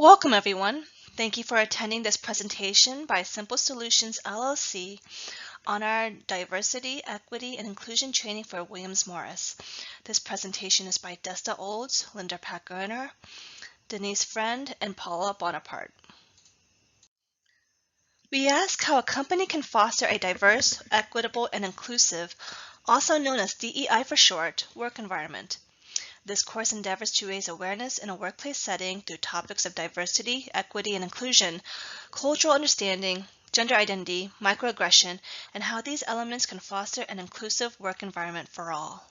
Welcome, everyone. Thank you for attending this presentation by Simple Solutions LLC on our Diversity, Equity, and Inclusion training for Williams Morris. This presentation is by Desta Olds, Linda Pack-Garner, Denise Friend, and Paula Bonaparte. We ask how a company can foster a diverse, equitable, and inclusive, also known as DEI for short, work environment. This course endeavors to raise awareness in a workplace setting through topics of diversity, equity, and inclusion, cultural understanding, gender identity, microaggression, and how these elements can foster an inclusive work environment for all.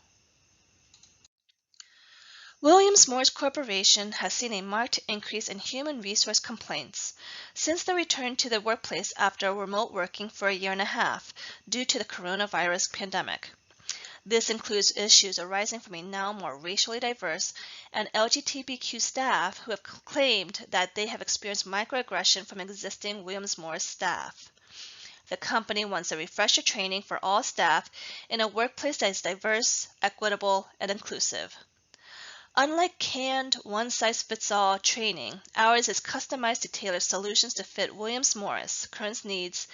Williams Morris Corporation has seen a marked increase in human resource complaints since the return to the workplace after remote working for a year and a half due to the coronavirus pandemic. This includes issues arising from a now more racially diverse and LGBTQ staff who have claimed that they have experienced microaggression from existing Williams Morris staff. The company wants a refresher training for all staff in a workplace that is diverse, equitable, and inclusive. Unlike canned, one-size-fits-all training, ours is customized to tailor solutions to fit Williams Morris' current needs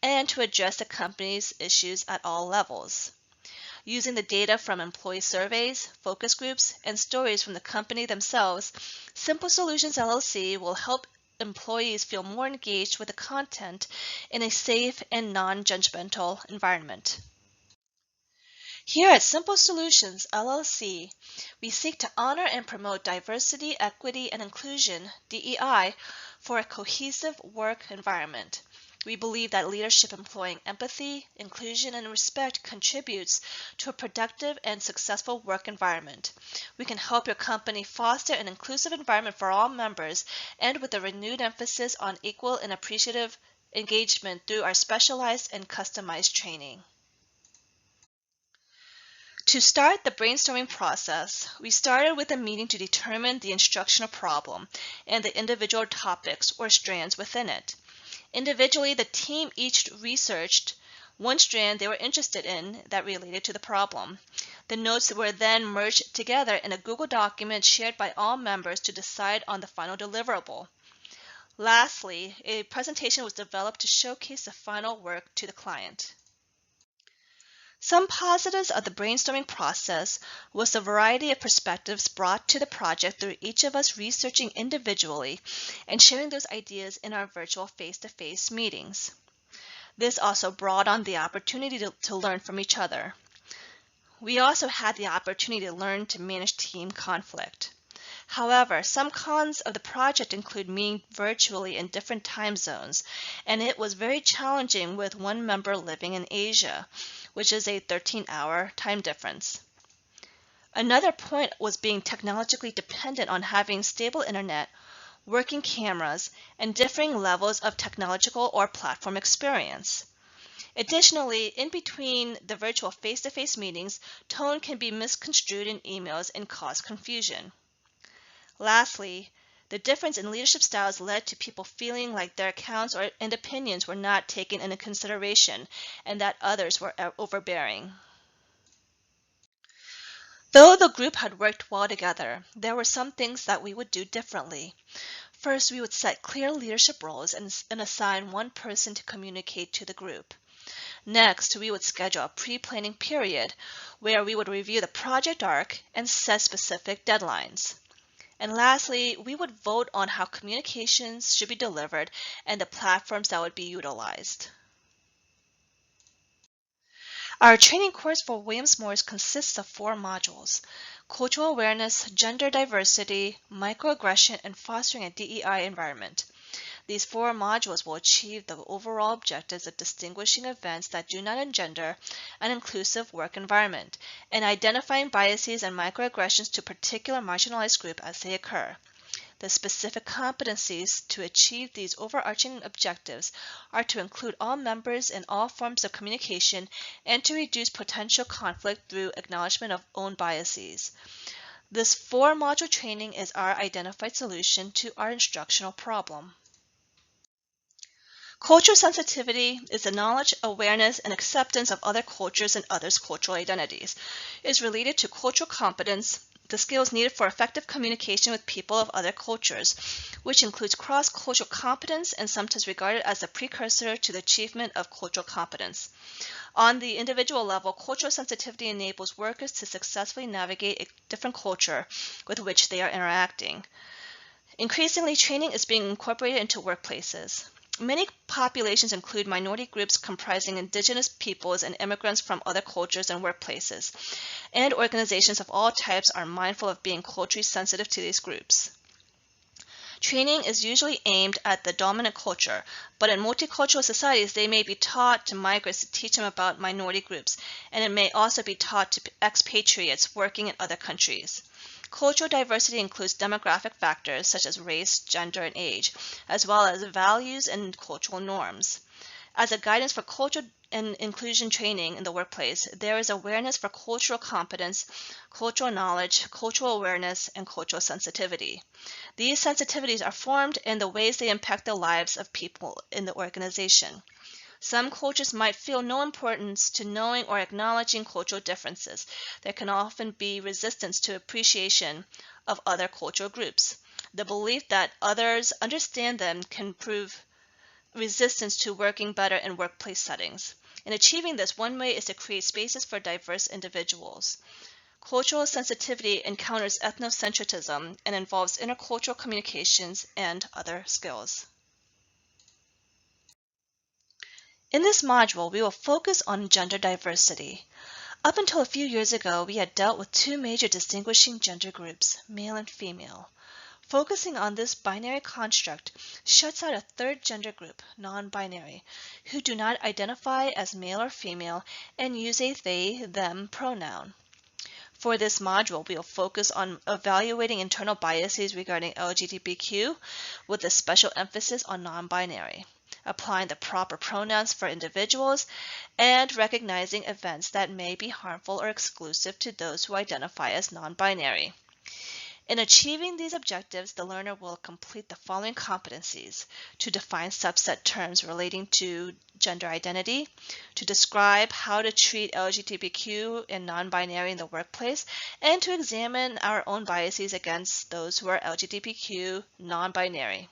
and to address the company's issues at all levels. Using the data from employee surveys, focus groups, and stories from the company themselves, Simple Solutions LLC will help employees feel more engaged with the content in a safe and non-judgmental environment. Here at Simple Solutions LLC, we seek to honor and promote diversity, equity, and inclusion, DEI, for a cohesive work environment. We believe that leadership employing empathy, inclusion, and respect contributes to a productive and successful work environment. We can help your company foster an inclusive environment for all members and with a renewed emphasis on equal and appreciative engagement through our specialized and customized training. To start the brainstorming process, we started with a meeting to determine the instructional problem and the individual topics or strands within it. Individually, the team each researched one strand they were interested in that related to the problem. The notes were then merged together in a Google document shared by all members to decide on the final deliverable. Lastly, a presentation was developed to showcase the final work to the client. Some positives of the brainstorming process was the variety of perspectives brought to the project through each of us researching individually and sharing those ideas in our virtual face-to-face meetings. This also brought on the opportunity to learn from each other. We also had the opportunity to learn to manage team conflict. However, some cons of the project include meeting virtually in different time zones, and it was very challenging with one member living in Asia, which is a 13-hour time difference. Another point was being technologically dependent on having stable internet, working cameras, and differing levels of technological or platform experience. Additionally, in between the virtual face-to-face meetings, tone can be misconstrued in emails and cause confusion. Lastly, the difference in leadership styles led to people feeling like their accounts and opinions were not taken into consideration and that others were overbearing. Though the group had worked well together, there were some things that we would do differently. First, we would set clear leadership roles and assign one person to communicate to the group. Next, we would schedule a pre-planning period where we would review the project arc and set specific deadlines. And lastly, we would vote on how communications should be delivered and the platforms that would be utilized. Our training course for Williams Morris consists of 4 modules: cultural awareness, gender diversity, microaggression, and fostering a DEI environment. These 4 modules will achieve the overall objectives of distinguishing events that do not engender an inclusive work environment and identifying biases and microaggressions to a particular marginalized group as they occur. The specific competencies to achieve these overarching objectives are to include all members in all forms of communication and to reduce potential conflict through acknowledgement of own biases. This 4-module training is our identified solution to our instructional problem. Cultural sensitivity is the knowledge, awareness, and acceptance of other cultures and others' cultural identities. It is related to cultural competence, the skills needed for effective communication with people of other cultures, which includes cross-cultural competence and sometimes regarded as a precursor to the achievement of cultural competence. On the individual level, cultural sensitivity enables workers to successfully navigate a different culture with which they are interacting. Increasingly, training is being incorporated into workplaces. Many populations include minority groups comprising indigenous peoples and immigrants from other cultures and workplaces, and organizations of all types are mindful of being culturally sensitive to these groups. Training is usually aimed at the dominant culture, but in multicultural societies they may be taught to migrants to teach them about minority groups, and it may also be taught to expatriates working in other countries. Cultural diversity includes demographic factors such as race, gender, and age, as well as values and cultural norms. As a guidance for cultural and inclusion training in the workplace, there is awareness for cultural competence, cultural knowledge, cultural awareness, and cultural sensitivity. These sensitivities are formed in the ways they impact the lives of people in the organization. Some cultures might feel no importance to knowing or acknowledging cultural differences. There can often be resistance to appreciation of other cultural groups. The belief that others understand them can prove resistance to working better in workplace settings. In achieving this, one way is to create spaces for diverse individuals. Cultural sensitivity encounters ethnocentrism and involves intercultural communications and other skills. In this module, we will focus on gender diversity. Up until a few years ago, we had dealt with two major distinguishing gender groups, male and female. Focusing on this binary construct shuts out a third gender group, non-binary, who do not identify as male or female and use a they/them pronoun. For this module, we will focus on evaluating internal biases regarding LGBTQ with a special emphasis on non-binary, applying the proper pronouns for individuals, and recognizing events that may be harmful or exclusive to those who identify as non-binary. In achieving these objectives, the learner will complete the following competencies: to define subset terms relating to gender identity, to describe how to treat LGBTQ and non-binary in the workplace, and to examine our own biases against those who are LGBTQ non-binary.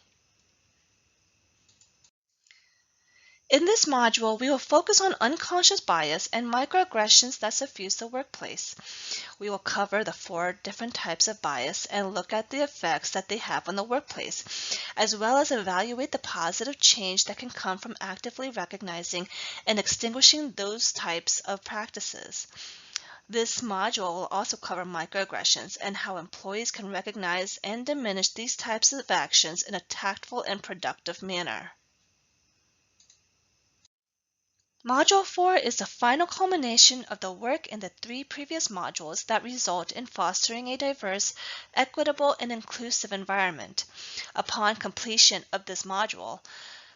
In this module, we will focus on unconscious bias and microaggressions that suffuse the workplace. We will cover the 4 different types of bias and look at the effects that they have on the workplace, as well as evaluate the positive change that can come from actively recognizing and extinguishing those types of practices. This module will also cover microaggressions and how employees can recognize and diminish these types of actions in a tactful and productive manner. Module 4 is the final culmination of the work in the 3 previous modules that result in fostering a diverse, equitable, and inclusive environment. Upon completion of this module,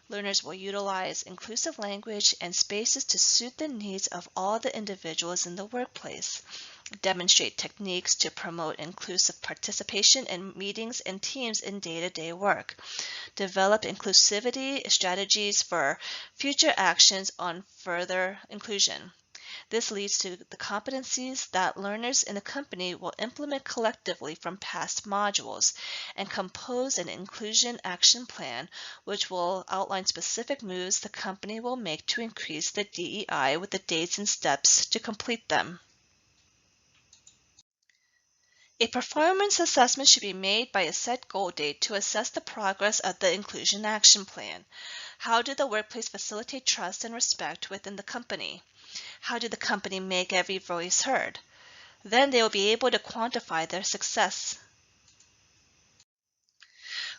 learners will utilize inclusive language and spaces to suit the needs of all the individuals in the workplace, demonstrate techniques to promote inclusive participation in meetings and teams in day-to-day work, develop inclusivity strategies for future actions on further inclusion. This leads to the competencies that learners in the company will implement collectively from past modules and compose an inclusion action plan which will outline specific moves the company will make to increase the DEI with the dates and steps to complete them. A performance assessment should be made by a set goal date to assess the progress of the inclusion action plan. How did the workplace facilitate trust and respect within the company? How did the company make every voice heard? Then they will be able to quantify their success.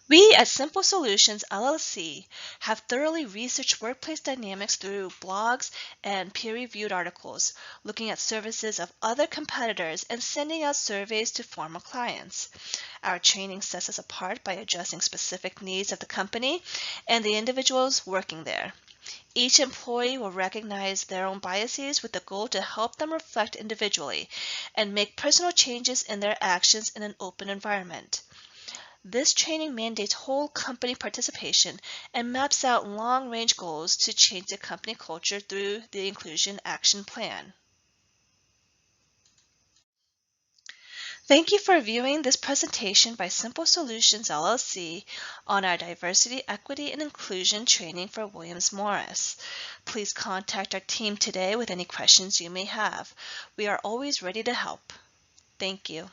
We at Simple Solutions, LLC have thoroughly researched workplace dynamics through blogs and peer-reviewed articles, looking at services of other competitors and sending out surveys to former clients. Our training sets us apart by addressing specific needs of the company and the individuals working there. Each employee will recognize their own biases with the goal to help them reflect individually and make personal changes in their actions in an open environment. This training mandates whole company participation and maps out long-range goals to change the company culture through the Inclusion Action Plan. Thank you for viewing this presentation by Simple Solutions LLC on our Diversity, Equity, and Inclusion training for Williams Morris. Please contact our team today with any questions you may have. We are always ready to help. Thank you.